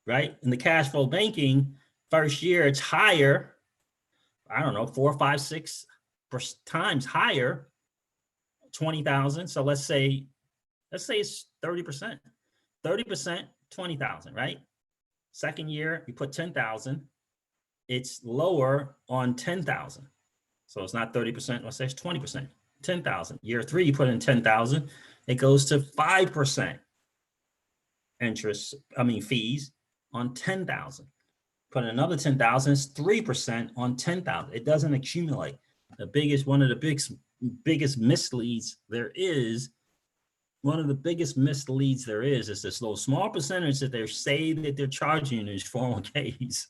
Right? In the cash flow banking, first year it's higher. I don't know, 4, 5, 6 times higher. 20,000. So let's say it's 30%. 30%, 20,000, right? Second year, you put 10,000. It's lower on 10,000. So it's not 30%, let's say it's 20%, 10,000. Year 3, you put in 10,000, it goes to 5% fees on 10,000. Put in another 10,000, it's 3% on 10,000. It doesn't accumulate. One of the biggest misleads there is this little small percentage that they say that they're charging in these 401ks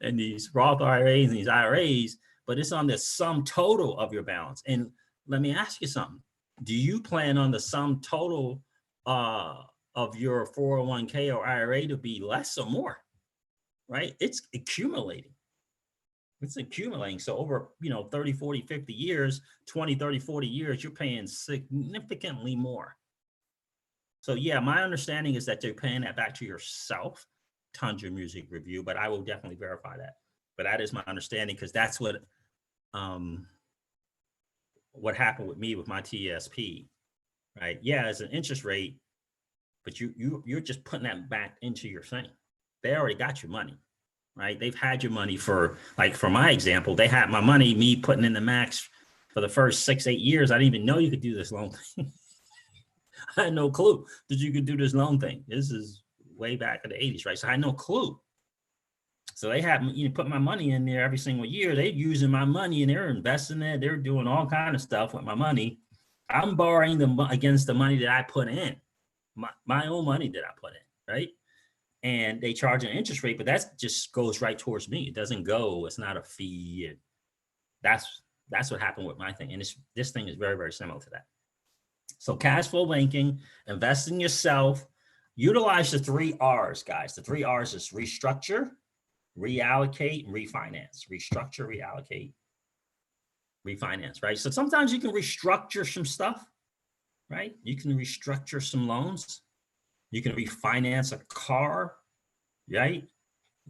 and these Roth IRAs and these IRAs, but it's on the sum total of your balance. And let me ask you something. Do you plan on the sum total of your 401k or IRA to be less or more? Right? It's accumulating. So over, 30, 40, 50 years, 20, 30, 40 years, you're paying significantly more. So yeah, my understanding is that they're paying that back to yourself. Tons of music review, but I will definitely verify that. But that is my understanding, because that's what happened with me with my TSP, right? Yeah, it's an interest rate, but you're just putting that back into your thing. They already got your money, right? They've had your money for my example, they had my money, me putting in the max for the first 6, 8 years. I didn't even know you could do this loan thing. I had no clue that you could do this loan thing. This is way back in the 80s, right? So I had no clue. So they had put my money in there every single year. They're using my money and they're investing it. They're doing all kind of stuff with my money. I'm borrowing them against the money that I put in, my own money that I put in, right? and they charge an interest rate, but that just goes right towards me. It doesn't go, it's not a fee. That's what happened with my thing. And this thing is very, very similar to that. So cash flow banking, invest in yourself, utilize the 3 R's, guys. The 3 R's is restructure, reallocate, and refinance. Restructure, reallocate, refinance, right? So sometimes you can restructure some stuff, right? You can restructure some loans. You can refinance a car, right?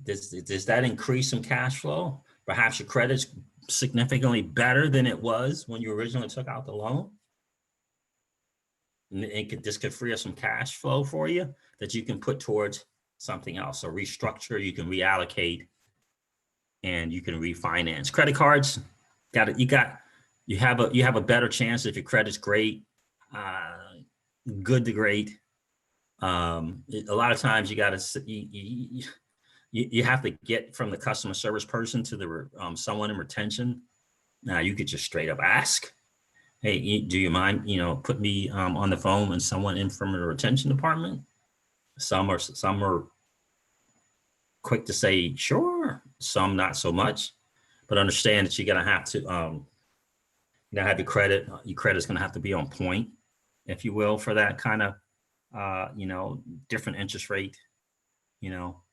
Does that increase some cash flow? Perhaps your credit's significantly better than it was when you originally took out the loan. And this could free up some cash flow for you that you can put towards something else. So restructure, you can reallocate, and you can refinance. Credit cards, you have a better chance if your credit's great, good to great. A lot of times you have to get from the customer service person to the someone in retention. Now you could just straight up ask, hey, do you mind, put me on the phone and someone in from the retention department? Some are quick to say, sure. Some not so much, but understand that you're going to have to, have your credit's going to have to be on point, if you will, for that kind of, different interest rate,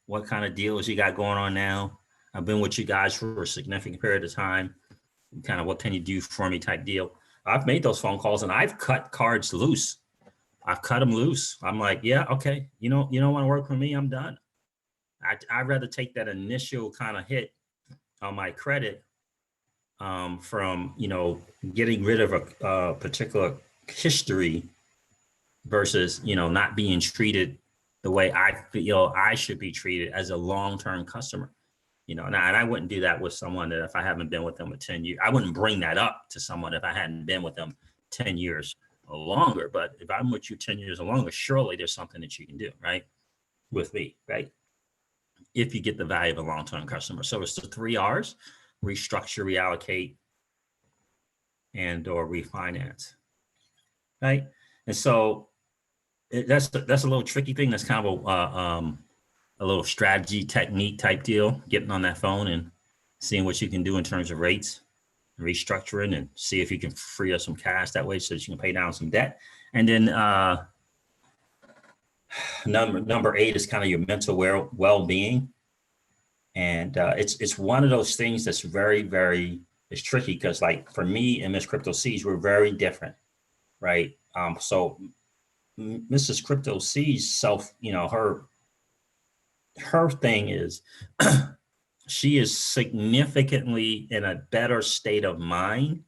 what kind of deals you got going on now. I've been with you guys for a significant period of time. Kind of what can you do for me type deal. I've made those phone calls and I've cut cards loose. I've cut them loose. I'm like, yeah, okay. You don't want to work for me. I'm done. I'd rather take that initial kind of hit on my credit from, getting rid of a particular history versus, not being treated the way I feel I should be treated as a long-term customer. And I wouldn't do that with someone that if I haven't been with them for 10 years, I wouldn't bring that up to someone if I hadn't been with them 10 years or longer. But if I'm with you 10 years or longer, surely there's something that you can do, right? With me, right? If you get the value of a long-term customer. So it's the 3 R's: restructure, reallocate, and or refinance, right? And so that's a little tricky thing. That's kind of a little strategy technique type deal, getting on that phone and seeing what you can do in terms of rates, restructuring, and see if you can free up some cash that way so that you can pay down some debt. And then number 8 is kind of your mental well-being. And it's one of those things that's very, very, it's tricky because like for me and Miss Crypto C's, we're very different, right? So Mrs. Crypto C's her thing is she is significantly in a better state of mind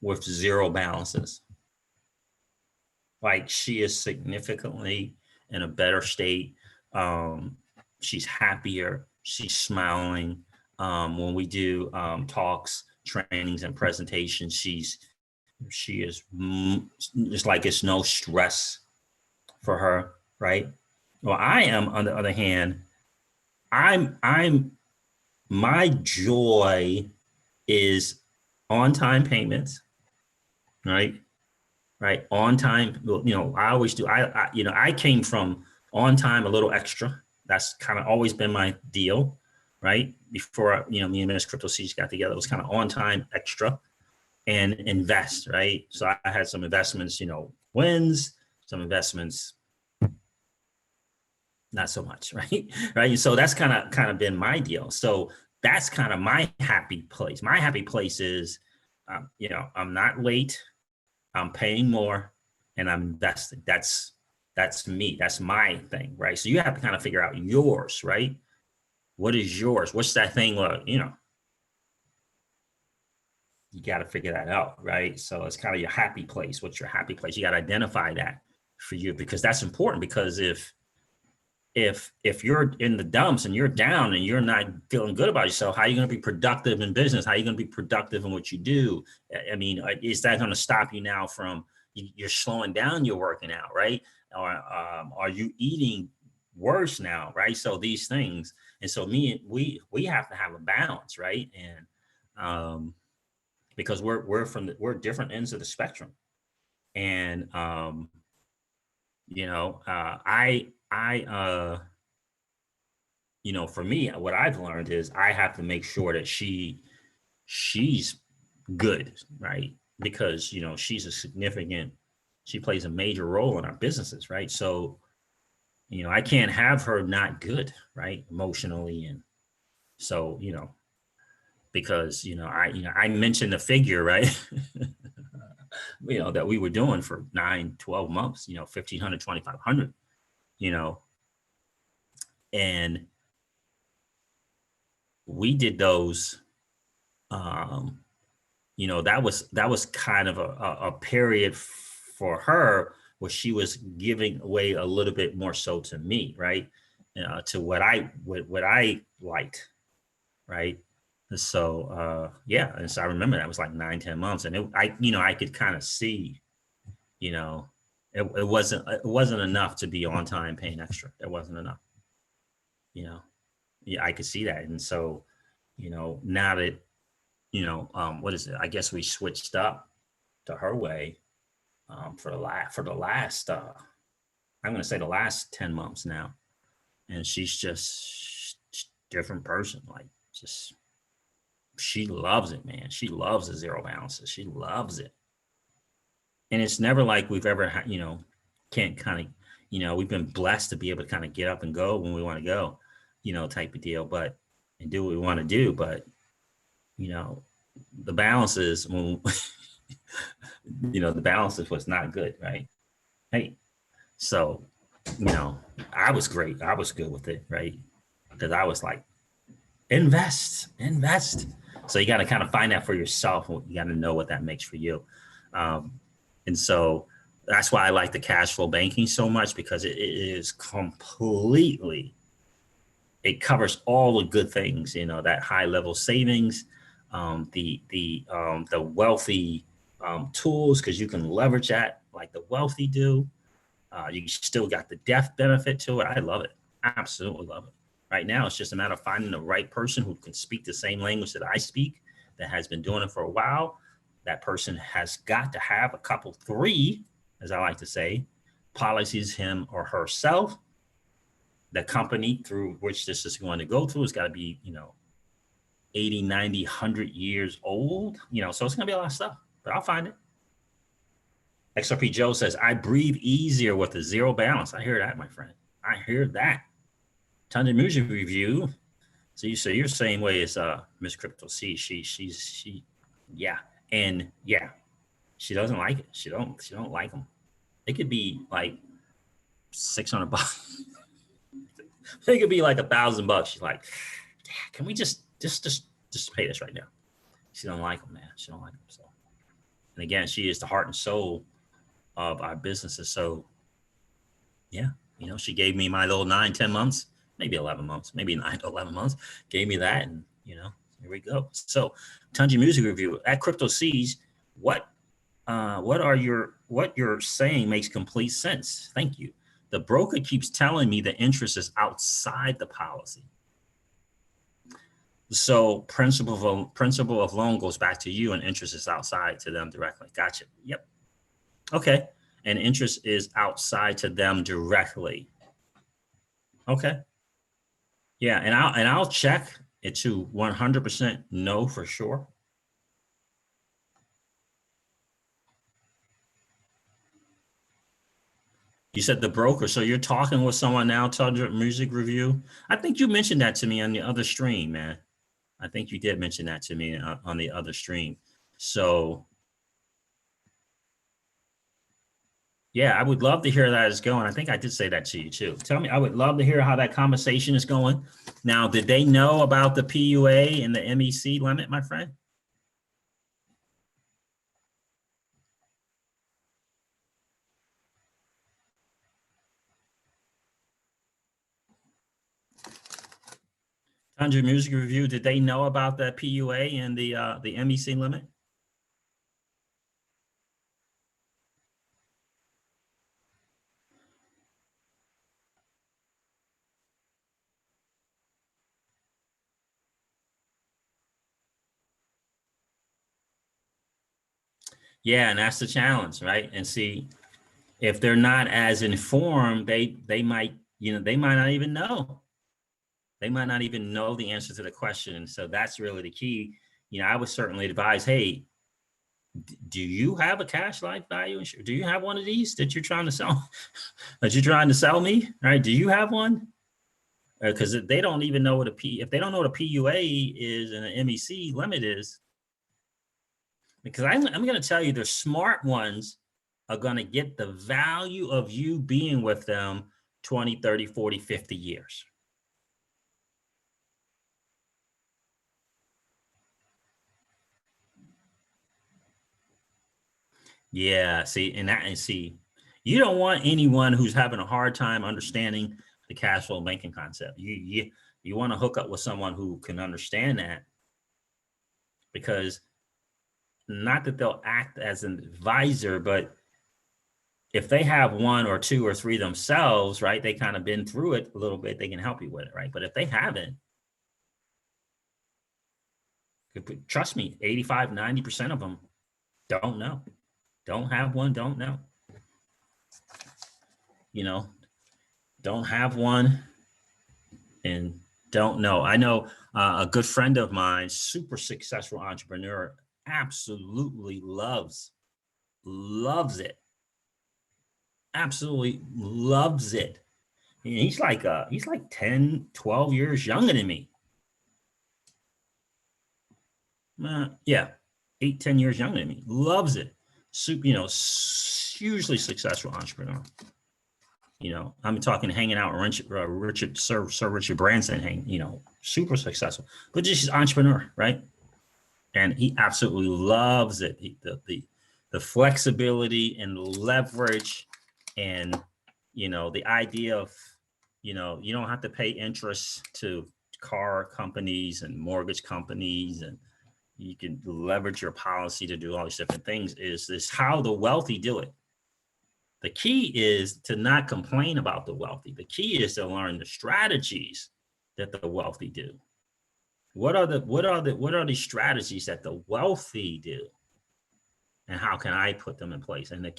with 0 balances. Like she is significantly in a better state. She's happier. She's smiling. When we do talks, trainings, and presentations, she is just like it's no stress for her, right? Well, I am, on the other hand, my joy is on-time payments, right? Right, on time. I always do. I came from on time, a little extra. That's kind of always been my deal, right? Before me and Miss Crypto C's got together, it was kind of on time, extra, and invest, right? So I had some investments, wins, some investments, not so much, right? Right. So that's kind of been my deal. So that's kind of my happy place. My happy place is, I'm not late. I'm paying more and I'm investing. That's me. That's my thing, right? So you have to kind of figure out yours, right? What is yours? What's that thing where, you got to figure that out, right? So it's kind of your happy place. What's your happy place? You got to identify that for you because that's important because if you're in the dumps and you're down and you're not feeling good about yourself, how are you going to be productive in business? How are you going to be productive in what you do? I mean, is that going to stop you now from you're slowing down your working out, right? Or are you eating worse now, right? So these things, and so we have to have a balance, right? And because we're different ends of the spectrum, and I for me, what I've learned is I have to make sure that she's good, right? Because, she's she plays a major role in our businesses, right? So, I can't have her not good, right? Emotionally. And so, because, I mentioned the figure, right? That we were doing for 9, 12 months, 1,500, 2,500, you know, and we did those, um, that was kind of a period for her where she was giving away a little bit more so to me, right? To what I liked, right? So yeah, and so I remember that was like 9, 10 months, and I could kind of see, you know, it wasn't enough to be on time paying extra. It wasn't enough, you know. Yeah, I could see that, and so, now that, what is it? I guess we switched up to her way, for the last I'm going to say the last 10 months now, and she's just different person. Like, just, she loves it, man. She loves the zero balances. She loves it, and it's never like we've ever can't kind of, we've been blessed to be able to kind of get up and go when we want to go, type of deal, but and do what we want to do, but you know the balances when the balances was not good, right? Hey, so, you know I was great. I was good with it, right? Because I was like, invest. So you got to kind of find that for yourself. You got to know what that makes for you. um, and so that's why I like the cash flow banking so much, because it is completely, it covers all the good things, that high level savings, the wealthy tools, because you can leverage that like the wealthy do. You still got the death benefit to it. I love it. Absolutely love it. Right now, it's just a matter of finding the right person who can speak the same language that I speak, that has been doing it for a while. That person has got to have a couple, three, as I like to say, policies, him or herself. The company through which this is going to go through has got to be, 80, 90, 100 years old, so it's going to be a lot of stuff, but I'll find it. XRP Joe says, I breathe easier with a zero balance. I hear that, my friend. I hear that. Tons of music review. So you're the same way as Miss Crypto C. She yeah. And yeah, she doesn't like it. She don't like them. It could be like $600. It could be like $1,000. She's like, can we just pay this right now? She don't like them, man. She don't like them. So, and again, she is the heart and soul of our businesses. So yeah, she gave me my little 9, 10 months, maybe 11 months, maybe 9 to 11 months, gave me that. And, here we go. So Tunji Music Review at Crypto Seas. What you're saying makes complete sense. Thank you. The broker keeps telling me the interest is outside the policy. So principle of loan goes back to you, and interest is outside to them directly. Gotcha. Yep. Okay. And interest is outside to them directly. Okay. Yeah, and I'll check it to 100% no for sure. You said the broker, so you're talking with someone now, Tundra Music Review. I think you mentioned that to me on the other stream, man. I think you did mention that to me on the other stream. So yeah, I would love to hear that is going. I think I did say that to you too. Tell me, I would love to hear how that conversation is going. Now, did they know about the PUA and the MEC limit, my friend? Tundra Music Review, did they know about the PUA and the MEC limit? Yeah, and that's the challenge, right? And see, if they're not as informed, they might not even know. They might not even know the answer to the question. So that's really the key. I would certainly advise, hey, do you have a cash life value? Do you have one of these that you're trying to sell? That you're trying to sell me? All right. Do you have one? Because if they don't even know what if they don't know what a PUA is and an MEC limit is, because I'm going to tell you, the smart ones are going to get the value of you being with them 20, 30, 40, 50 years. Yeah, see, you don't want anyone who's having a hard time understanding the cash flow banking concept. You want to hook up with someone who can understand that, because not that they'll act as an advisor, but if they have one or two or three themselves, right, they kind of been through it a little bit, they can help you with it, right? But if they haven't, trust me, 85, 90% of them don't know, don't have one, don't know, don't have one and don't know. I know a good friend of mine, super successful entrepreneur, absolutely loves it. Absolutely loves it. And he's like 10, 12 years younger than me. Yeah, 8, 10 years younger than me. Loves it. Hugely successful entrepreneur. I'm talking hanging out with Sir Richard Branson, super successful, but just entrepreneur, right? And he absolutely loves it. The flexibility and leverage, and the idea of you don't have to pay interest to car companies and mortgage companies, and you can leverage your policy to do all these different things. Is this how the wealthy do it? The key is to not complain about the wealthy. The key is to learn the strategies that the wealthy do. What are the strategies that the wealthy do, and how can I put them in place? And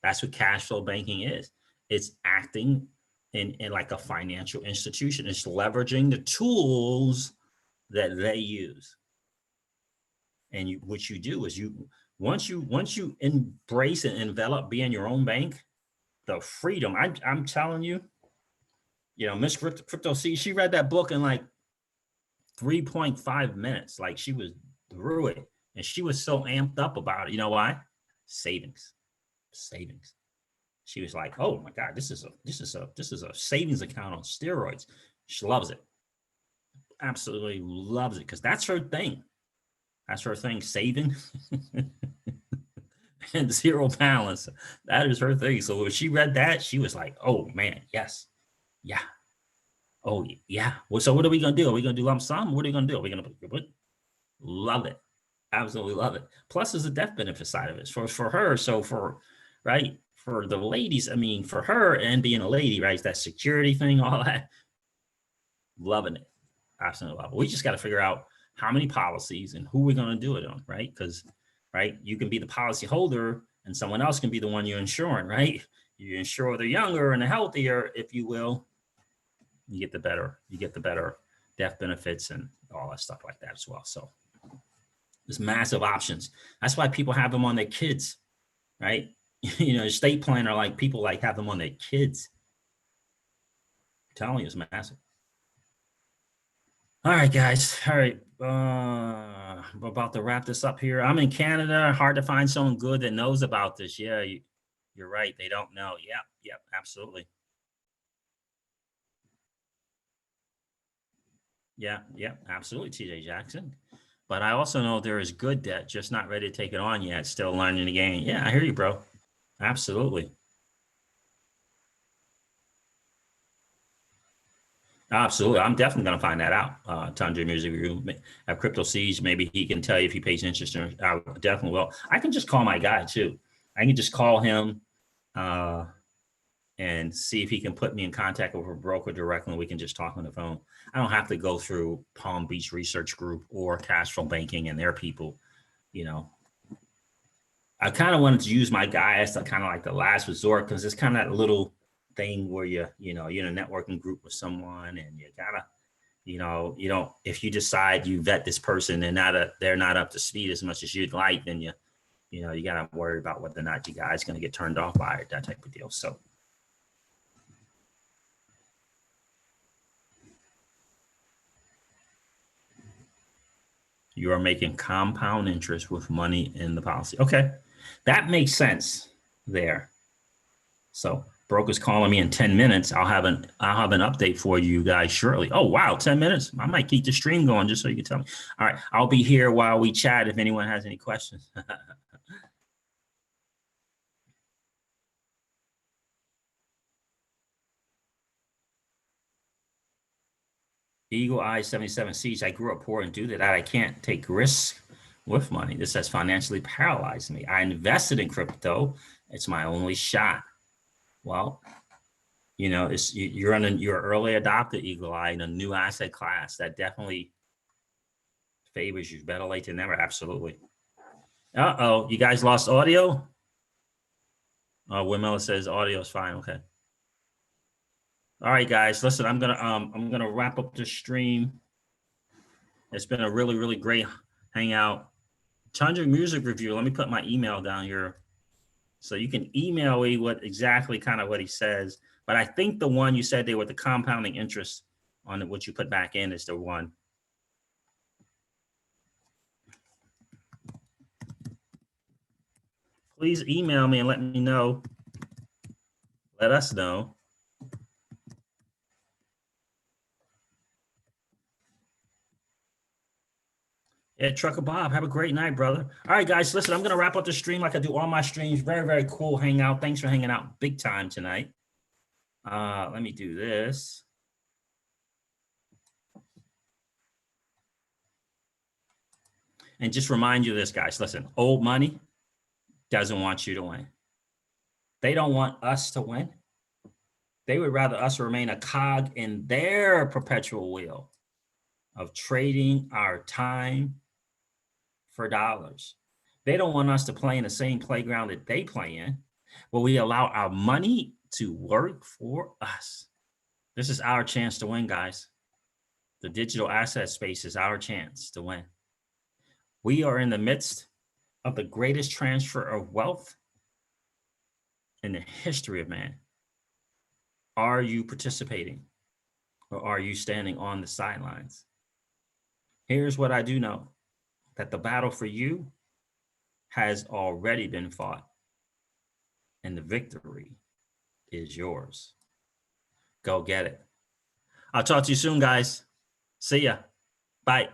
that's what cash flow banking is. It's acting in like a financial institution. It's leveraging the tools that they use. And what you do is once you embrace and envelop being your own bank, the freedom. I'm telling you, Miss Crypto C, she read that book in like 3.5 minutes. Like, she was through it, and she was so amped up about it. You know why? Savings. She was like, "Oh my God, this is a savings account on steroids." She loves it. Absolutely loves it, because that's her thing. That's her thing, saving and zero balance. That is her thing. So when she read that, she was like, "Oh man, yes, yeah, oh yeah." Well, so what are we gonna do? Are we gonna do lump sum? What are we gonna do? Are we gonna love it? Absolutely love it. Plus, there's a death benefit side of it for her. So right, for the ladies, I mean, for her and being a lady, right, that security thing, all that, loving it. Absolutely love it. We just got to figure out how many policies and who we're going to do it on, right? Because, right, you can be the policy holder and someone else can be the one you're insuring, right? You insure the younger and the healthier, if you will. You get the better death benefits and all that stuff like that as well. So there's massive options. That's why people have them on their kids, right? Estate planner, like people like have them on their kids. I'm telling you, it's massive. All right, guys. All right. I'm about to wrap this up here. I'm in Canada. Hard to find someone good that knows about this. Yeah, you're right. They don't know. Yep, absolutely. Yeah, absolutely, TJ Jackson. But I also know there is good debt, just not ready to take it on yet. Still learning the game. Yeah, I hear you, bro. Absolutely. Absolutely. I'm definitely going to find that out. Tundra Music Group at Crypto Siege. Maybe he can tell you if he pays interest. I definitely will. I can just call my guy too. I can just call him and see if he can put me in contact with a broker directly. And we can just talk on the phone. I don't have to go through Palm Beach Research Group or Cashflow Banking and their people. I kind of wanted to use my guy as kind of like the last resort, because it's kind of that little thing where you're in a networking group with someone and you gotta You know, you don't, if you decide you vet this person and they're not up to speed as much as you'd like, then you know, you got to worry about whether or not you guys going to get turned off by it, that type of deal. So you are making compound interest with money in the policy. Okay. That makes sense there. So broker's calling me in 10 minutes. I'll have an update for you guys shortly. Oh, wow. 10 minutes. I might keep the stream going just so you can tell me. All right. I'll be here while we chat if anyone has any questions. Eagle Eye 77 Siege. I grew up poor and due to that, I can't take risks with money. This has financially paralyzed me. I invested in crypto. It's my only shot. Well, you know, you're early adopter, Eagle Eye, in a new asset class that definitely favors you. Better late than never. Absolutely. Uh-oh, you guys lost audio? Wimella says audio is fine. Okay. All right, guys. Listen, I'm gonna wrap up the stream. It's been a really, really great hangout. Chandra music review. Let me put my email down here, so you can email me what he says. But I think the one you said there with the compounding interest on what you put back in is the one. Please email me and let me know. Let us know. Yeah, Trucker Bob, have a great night, brother. All right, guys, listen, I'm going to wrap up the stream like I do all my streams. Very, very cool hangout. Thanks for hanging out big time tonight. Let me do this. And just remind you of this, guys. Listen, old money doesn't want you to win. They don't want us to win. They would rather us remain a cog in their perpetual wheel of trading our time for dollars. They don't want us to play in the same playground that they play in, where we allow our money to work for us. This is our chance to win, guys. The digital asset space is our chance to win. We are in the midst of the greatest transfer of wealth in the history of man. Are you participating, or are you standing on the sidelines? Here's what I do know, that the battle for you has already been fought, and the victory is yours. Go get it. I'll talk to you soon, guys. See ya. Bye.